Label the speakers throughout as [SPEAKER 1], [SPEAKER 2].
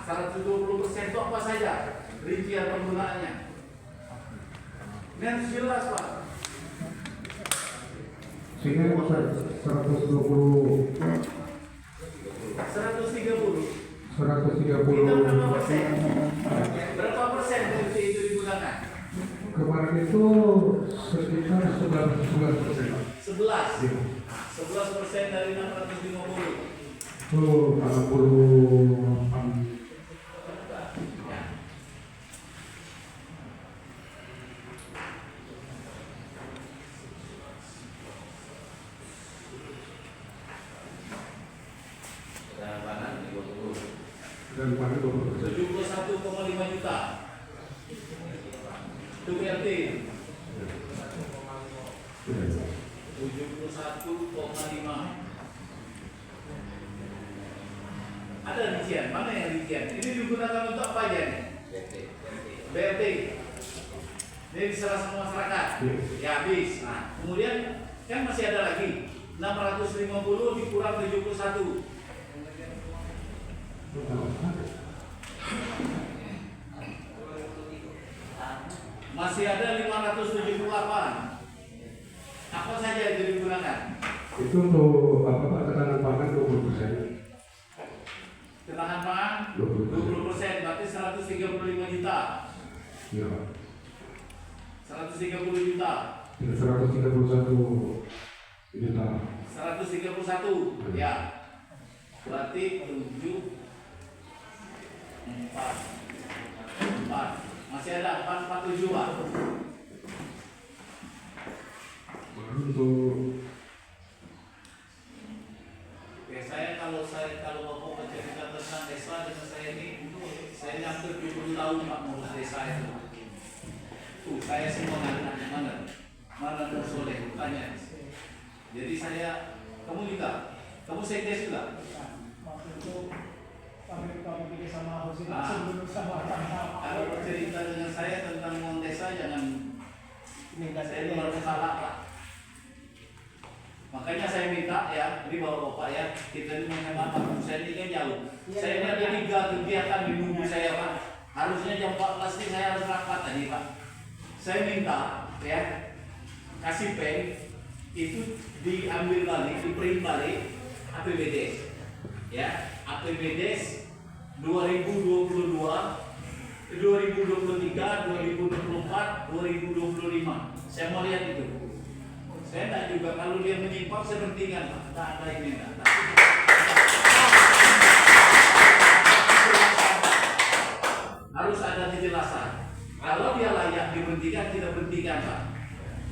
[SPEAKER 1] 120% itu apa saja rincian penggunaannya? Ini harus jelas Pak.
[SPEAKER 2] Sehingga 120
[SPEAKER 1] kita berapa persen? Berapa persen itu digunakan?
[SPEAKER 2] Kemarin itu sekitar 11%.
[SPEAKER 1] 11% dari 650.
[SPEAKER 2] Oh, 68. Dan pada
[SPEAKER 1] 71,5 juta. Itu BLT. 71,5. Ada rincian, mana yang rincian? Ini digunakan untuk apa aja nih? BLT. Ini diserah sama masyarakat. Ya habis. Nah, kemudian kan masih ada lagi 650 dikurang 71. Masih ada 578. Apa saja itu digunakan?
[SPEAKER 2] Itu untuk apa Pak? Ketahanan pangan 20%.
[SPEAKER 1] Ketahanan pangan 20%, berarti 135 juta.
[SPEAKER 2] Iya.
[SPEAKER 1] 130 juta.
[SPEAKER 2] 131 juta.
[SPEAKER 1] 131, ya. Berarti 7 4 masih ada 447 Pak.
[SPEAKER 2] Baru untuk
[SPEAKER 1] Oke, kalau Bapak bercerita tentang desa dengan saya ini, saya hampir 20 tahun Pak ngurus desa itu. Saya semua mana Nur Soleh tanya. Jadi kamu juga, kamu sekdes juga.
[SPEAKER 3] Waktu itu kami pikir sama Husin
[SPEAKER 1] Kalau bercerita dengan saya tentang uang desa jangan minta saya luar salah Pak. Makanya saya minta ya, ini bapak ya, kita ini menghemat waktu. Saya ini kan jauh. Saya ini ada 3 kegiatan di minggu saya Pak. Harusnya jam 14 ini saya harus rapat tadi Pak. Saya minta ya, kasih pen itu diambil balik, diprint balik APBDes. Ya, APBDes 2022, 2023, 2024, 2025. Saya mau lihat itu. Saya tidak juga kalau dia menyimpang saya berhentikan Pak. Tidak ada ini enggak. Harus ada kejelasan. Kalau dia layak diberhentikan, tidak berhentikan Pak.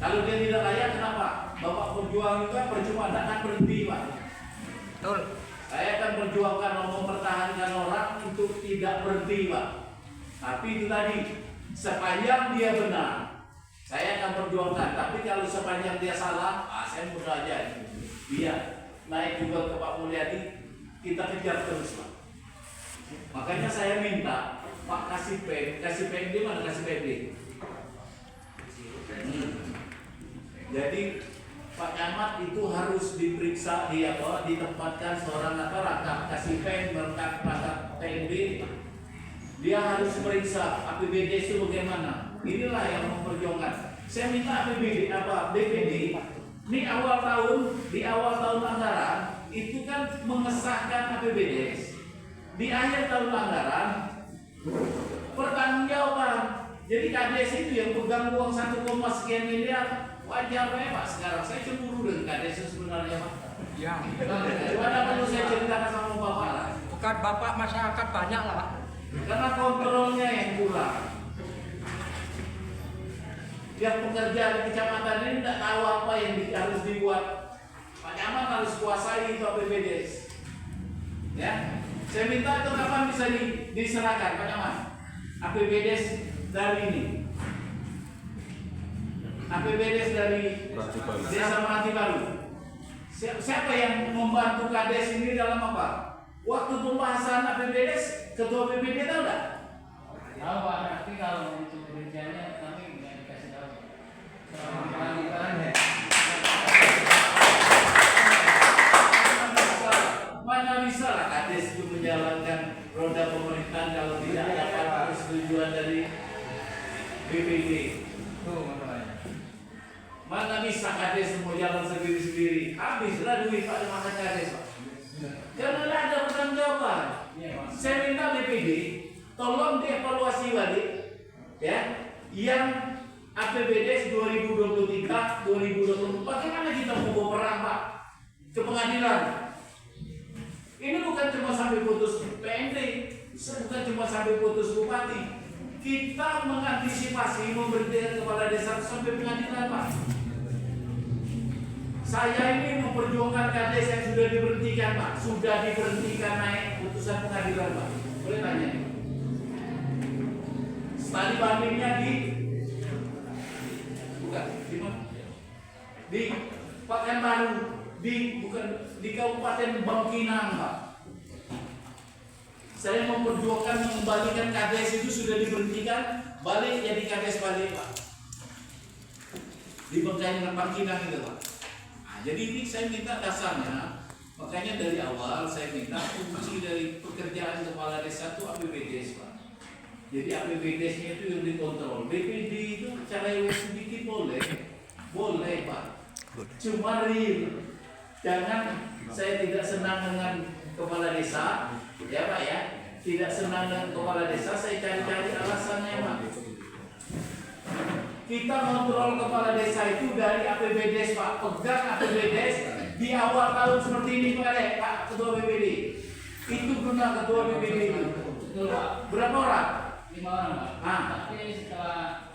[SPEAKER 1] Kalau dia tidak layak, kenapa? Bapak berjuang juga percuma, tidak akan berhenti Pak.
[SPEAKER 4] Betul.
[SPEAKER 1] Saya akan berjuangkan mempertahankan orang untuk tidak berhenti Pak. Tapi itu tadi, sepanjang dia benar, saya akan perjuangkan. Tapi kalau sepanjang dia salah, saya mudah aja. Dia naik juga ke Pak Mulyadi, kita kejar terus Pak. Makanya saya minta Pak kasih PMD mana kasih PMD? Jadi Pak Camat itu harus diperiksa ditempatkan seorang rangkap kasih pen merangkap rangkap PMD. Dia harus meriksa APBD itu bagaimana. Inilah yang memperjuangkan. Saya minta BPD ini di awal tahun anggaran itu kan mengesahkan APBD. Di akhir tahun anggaran pertanggungjawaban. Jadi KDS itu yang pegang uang 1, sekian miliar. Wajar Pak sekarang saya cemburu dengan KDS sebenarnya Pak.
[SPEAKER 4] Ya.
[SPEAKER 1] Gimana perlu saya ceritakan sama Bapak lah.
[SPEAKER 4] Bukan Bapak, masyarakat banyak lah.
[SPEAKER 1] Karena kontrolnya yang kurang. Yang pekerja di kecamatan ini tidak tahu apa yang harus dibuat. Pak Camat harus kuasai itu APBD. Ya, saya minta itu kapan bisa diserahkan Pak Camat? APBD dari ini. APBD dari Desa Meranti Baru. Siapa yang membantu KDS ini dalam apa? Waktu pembahasan APBD, ketua BPD tahu nggak?
[SPEAKER 3] Tahu Pak, tapi kalau untuk rinciannya kami nggak dikasih tahu.
[SPEAKER 1] Mana bisa lah KDS itu menjalankan roda pemerintahan pengurusan kalau tidak dapat persetujuan dari BPD.
[SPEAKER 3] Tuh masalahnya.
[SPEAKER 1] Mana bisa kades semua jalan sendiri-sendiri? Habislah duit Pak makan kades Pak. Karena tidak ada pertanggungjawaban.
[SPEAKER 3] Iya Pak.
[SPEAKER 1] Saya minta BPD tolong dievaluasi balik ya yang APBD 2023 2024. Bagaimana kita mau perang Pak ke pengadilan? Ini bukan cuma sampai putus PND, bukan cuma sampai putus bupati. Kita mengantisipasi memberhentikan kepala desa sampai pengadilan Pak. Saya ini memperjuangkan kades yang sudah diberhentikan Pak, sudah diberhentikan naik putusan pengadilan Pak. Boleh tanya? Studi bandingnya bukan di mana? Di Pekanbaru, bukan di Kabupaten Bangkinang Pak. Saya memperjuangkan mengembalikan kades itu sudah diberhentikan, balik jadi kades balik Pak. Di Bangkinang itu Pak. Nah, jadi ini saya minta dasarnya, makanya dari awal saya minta fungsi dari pekerjaan kepala desa itu APBDes Pak. Jadi APBDes-nya itu yang dikontrol. BPD itu cara sedikit boleh Pak. Cuma real. Jangan saya tidak senang dengan kepala desa, ya Pak ya. Tidak senang dengan kepala desa, saya cari-cari alasannya Pak. Kita kontrol kepala desa itu dari APBDes Pak. Pegang APBDes di awal tahun seperti ini Pak Ketua BPD. Itu guna Ketua BPD itu.
[SPEAKER 3] Betul Pak.
[SPEAKER 1] Berapa orang?
[SPEAKER 3] 5 orang Pak.
[SPEAKER 1] Ah.
[SPEAKER 3] Tapi setelah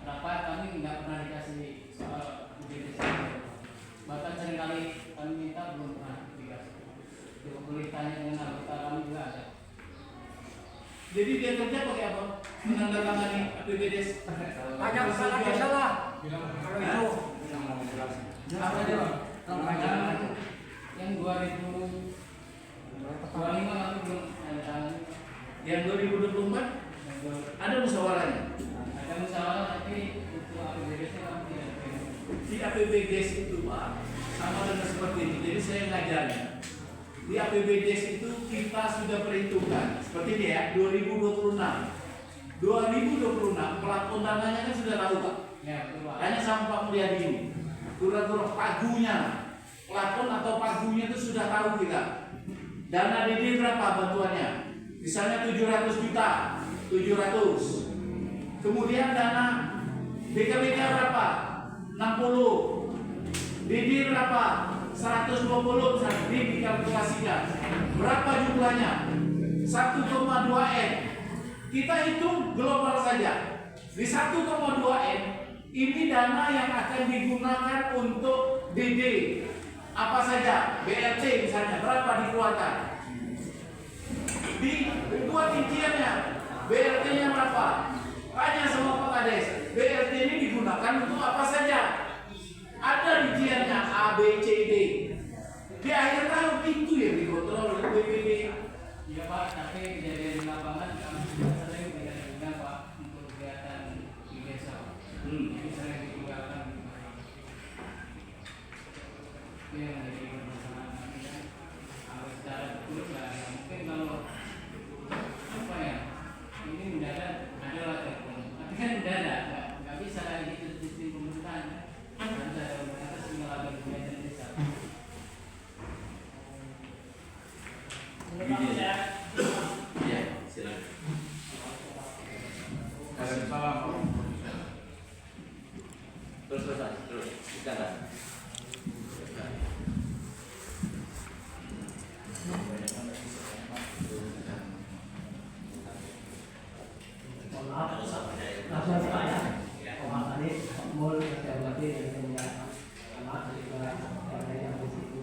[SPEAKER 3] rapat kami nggak pernah dikasih soal UGD. Bahkan seringkali kami minta belum pernah dikasih. Boleh tanya dengan anggota kami juga ada.
[SPEAKER 1] Jadi dia kerja pakai apa? Menandatangani APBDes.
[SPEAKER 4] Tanya kepala desa lah. Kalau itu.
[SPEAKER 3] Apa aja Pak? Yang 2025 kami belum ada tangan.
[SPEAKER 1] Yang 2024 ada musyawarahnya.
[SPEAKER 3] Ada musyawarah tapi untuk APBDes-nya kami tidak terima.
[SPEAKER 1] Di APBDes itu Pak sama dengan seperti ini. Jadi saya ngajarnya di APBDes itu kita sudah perhitungkan seperti ini ya 2026 pelafon dananya kan sudah tahu Pak.
[SPEAKER 3] Ya betul Pak.
[SPEAKER 1] Tanya sama Pak Mulyadi ini kura-kura pagunya pelafon atau pagunya itu sudah tahu kita. Dana DD berapa bantuannya? Misalnya 700 juta 700. Kemudian dana BKBK berapa? 60. DD berapa? 120 misalnya dikalkulasikan. Berapa jumlahnya? 1,2 M. Kita hitung global saja. Di 1,2 M ini dana yang akan digunakan untuk DD. Apa saja? BLT misalnya berapa dikeluarkan? Dibuat rinciannya. BLT-nya berapa? Tanya sama Pak Kades. BLT ini digunakan untuk apa saja? Ada rinciannya A, B, C, D. Di akhir tahun itu yang dikontrol oleh BPD.
[SPEAKER 3] Iya Pak, tapi kejadian di lapangan kami juga sering tidak diundang Pak untuk kegiatan di desa Pak. Jadi sering ditinggalkan. Itu yang menjadi permasalahan kami kan. Kalau secara betul ya mungkin kalau apa ya ini mendadak adalah telepon. Tapi kan mendadak nggak bisa kayak gitu sistem pemerintahan. Harus ada pemerintah sehingga ada kegiatan desa.
[SPEAKER 1] Iya, silakan. Terus, bicara.
[SPEAKER 5] Maaf, langsung Pak ya. Maaf tadi mul saya berarti yang punya maaf juga yang di situ.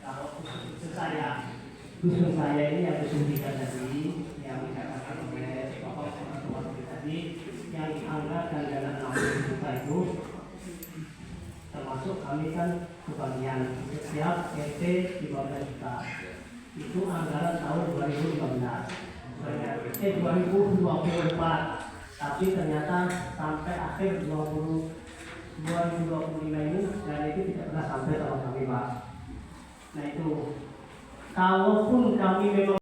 [SPEAKER 5] Kalau khusus saya ini yang disuntikan tadi, yang dikatakan oleh Bapak teman tadi, yang anggaran dana 60 juta itu termasuk kami kan kebagian setiap RT 15 juta. Itu anggaran tahun 2015. 2024, tapi ternyata sampai akhir 2025 ini dan itu tidak pernah sampai sama kami Pak. Nah itu, kalaupun kami memang